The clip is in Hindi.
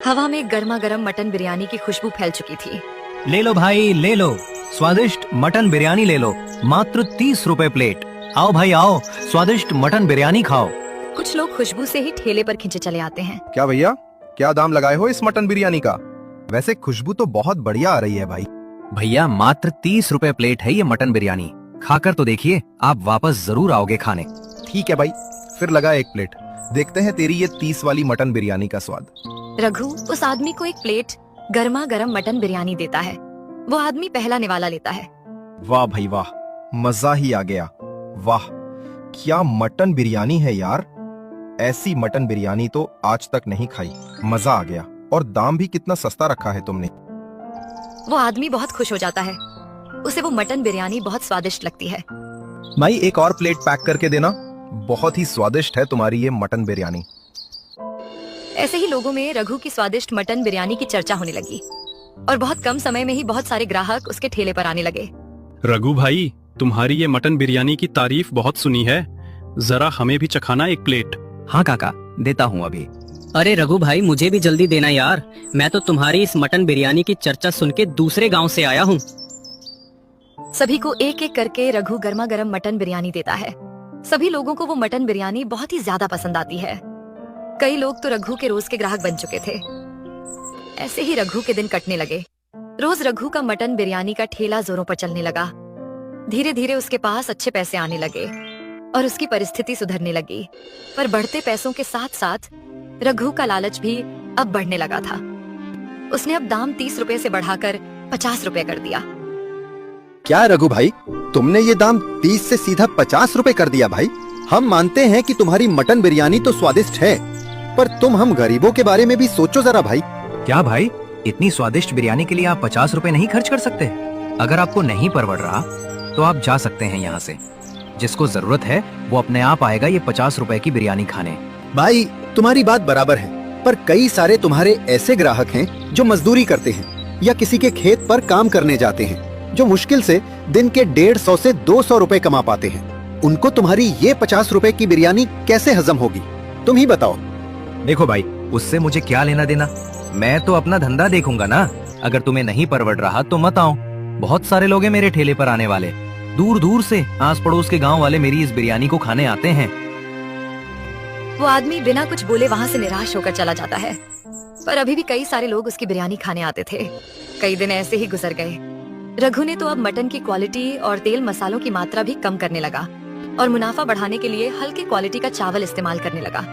हवा में गर्मा गर्म मटन बिरयानी की खुशबू फैल चुकी थी। ले लो भाई ले लो, स्वादिष्ट मटन बिरयानी ले लो, मात्र 30 रुपए प्लेट। आओ भाई आओ, स्वादिष्ट मटन बिरयानी खाओ। कुछ लोग खुशबू से ही ठेले पर खींचे चले आते हैं। क्या भैया, क्या दाम लगाए हो इस मटन बिरयानी का? वैसे खुशबू तो बहुत बढ़िया आ रही है भाई। भैया मात्र 30 रुपए प्लेट है ये मटन बिरयानी, खाकर तो देखिए, आप वापस जरूर आओगे खाने। ठीक है भाई, फिर लगा एक प्लेट, देखते हैं तेरी ये 30 वाली मटन बिरयानी का स्वाद। रघु उस आदमी को एक प्लेट गर्मा गर्म मटन बिरयानी देता है। वो आदमी पहला निवाला लेता है। वाह भाई वाह, मजा ही आ गया। वाह क्या मटन बिरयानी है यार, ऐसी मटन बिरयानी तो आज तक नहीं खाई। मजा आ गया, और दाम भी कितना सस्ता रखा है तुमने। वो आदमी बहुत खुश हो जाता है, उसे वो मटन बिरयानी बहुत स्वादिष्ट लगती है। भाई एक और प्लेट पैक करके देना, बहुत ही स्वादिष्ट है तुम्हारी ये मटन बिरयानी। ऐसे ही लोगों में रघु की स्वादिष्ट मटन बिरयानी की चर्चा होने लगी और बहुत कम समय में ही बहुत सारे ग्राहक उसके ठेले पर आने लगे। रघु भाई, तुम्हारी ये मटन बिरयानी की तारीफ बहुत सुनी है, जरा हमें भी चखाना एक प्लेट। हाँ काका, देता हूँ अभी। अरे रघु भाई, मुझे भी जल्दी देना यार, मैं तो तुम्हारी इस मटन बिरयानी की चर्चा सुन के दूसरे गांव से आया हूँ। सभी को एक एक करके रघु गर्मा गर्म मटन बिरयानी देता है। सभी लोगों को वो मटन बिरयानी बहुत ही ज्यादा पसंद आती है। कई लोग तो रघु के रोज के ग्राहक बन चुके थे। ऐसे ही रघु के दिन कटने लगे। रोज रघु का मटन बिरयानी का ठेला जोरों पर चलने लगा। धीरे धीरे उसके पास अच्छे पैसे आने लगे और उसकी परिस्थिति सुधरने लगी। पर बढ़ते पैसों के साथ साथ रघु का लालच भी अब बढ़ने लगा था। उसने अब दाम 30 रुपए से बढ़ाकर 50 रुपए कर दिया। क्या रघु भाई, तुमने ये दाम 30 से सीधा 50 रुपए कर दिया भाई? हम मानते हैं कि तुम्हारी मटन बिरयानी तो स्वादिष्ट है, पर तुम हम गरीबों के बारे में भी सोचो जरा भाई। क्या भाई, इतनी स्वादिष्ट बिरयानी के लिए आप 50 रुपए नहीं खर्च कर सकते? अगर आपको नहीं परवड़ रहा तो आप जा सकते हैं यहाँ से। जिसको जरूरत है वो अपने आप आएगा ये 50 रुपए की बिरयानी खाने। भाई तुम्हारी बात बराबर है, पर कई सारे तुम्हारे ऐसे ग्राहक हैं जो मजदूरी करते हैं या किसी के खेत पर काम करने जाते हैं, जो मुश्किल से दिन के 150 से 200 रुपए कमा पाते हैं। उनको तुम्हारी ये 50 रुपए की बिरयानी कैसे हजम होगी, तुम ही बताओ। देखो भाई, उससे मुझे क्या लेना देना, मैं तो अपना धंधा देखूंगा ना। अगर तुम्हें नहीं परवड़ रहा तो मत आओ। बहुत सारे लोग हैं मेरे ठेले पर आने वाले, दूर दूर से आस पड़ोस के गांव वाले मेरी इस बिरयानी को खाने आते हैं। वो आदमी बिना कुछ बोले वहाँ से निराश होकर चला जाता है। पर अभी भी कई सारे लोग उसकी बिरयानी खाने आते थे। कई दिन ऐसे ही गुजर गए। रघु ने तो अब मटन की क्वालिटी और तेल मसालों की मात्रा भी कम करने लगा और मुनाफा बढ़ाने के लिए हल्के क्वालिटी का चावल इस्तेमाल करने लगा।